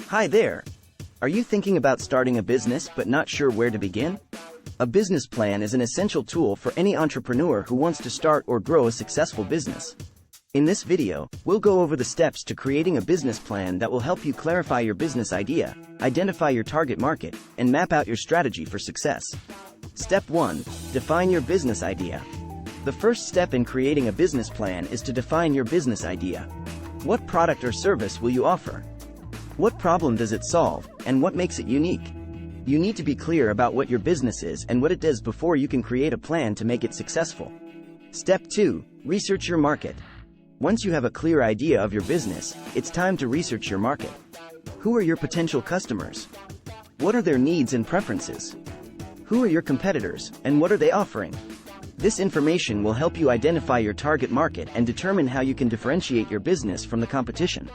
Hi there! Are you thinking about starting a business but not sure where to begin? A business plan is an essential tool for any entrepreneur who wants to start or grow a successful business. In this video, we'll go over the steps to creating a business plan that will help you clarify your business idea, identify your target market, and map out your strategy for success. Step 1. Define your business idea. The first step in creating a business plan is to define your business idea. What product or service will you offer? What problem does it solve, and what makes it unique? You need to be clear about what your business is and what it does before you can create a plan to make it successful. Step 2. Research your market. Once you have a clear idea of your business, it's time to research your market. Who are your potential customers? What are their needs and preferences? Who are your competitors, and what are they offering? This information will help you identify your target market and determine how you can differentiate your business from the competition.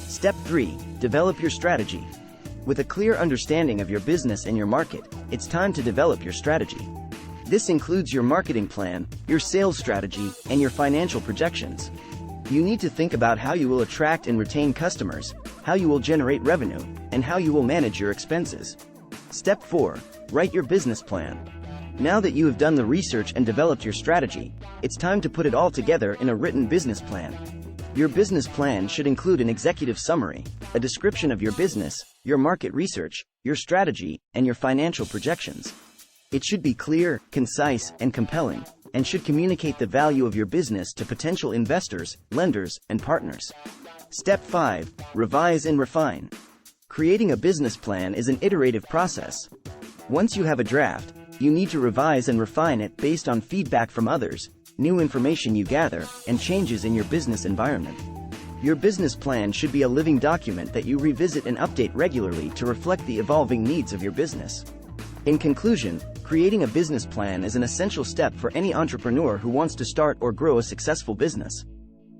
Step 3. Develop your strategy. With a clear understanding of your business and your market, it's time to develop your strategy. This includes your marketing plan, your sales strategy, and your financial projections. You need to think about how you will attract and retain customers, how you will generate revenue, and how you will manage your expenses. Step 4. Write your business plan. Now that you have done the research and developed your strategy, it's time to put it all together in a written business plan. Your business plan should include an executive summary, a description of your business, your market research, your strategy, and your financial projections. It should be clear, concise, and compelling, and should communicate the value of your business to potential investors, lenders, and partners. Step 5. Revise and refine. Creating a business plan is an iterative process. Once you have a draft, you need to revise and refine it based on feedback from others, new information you gather, and changes in your business environment. Your business plan should be a living document that you revisit and update regularly to reflect the evolving needs of your business. In conclusion, creating a business plan is an essential step for any entrepreneur who wants to start or grow a successful business.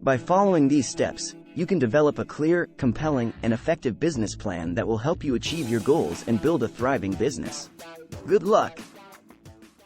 By following these steps, you can develop a clear, compelling, and effective business plan that will help you achieve your goals and build a thriving business. Good luck!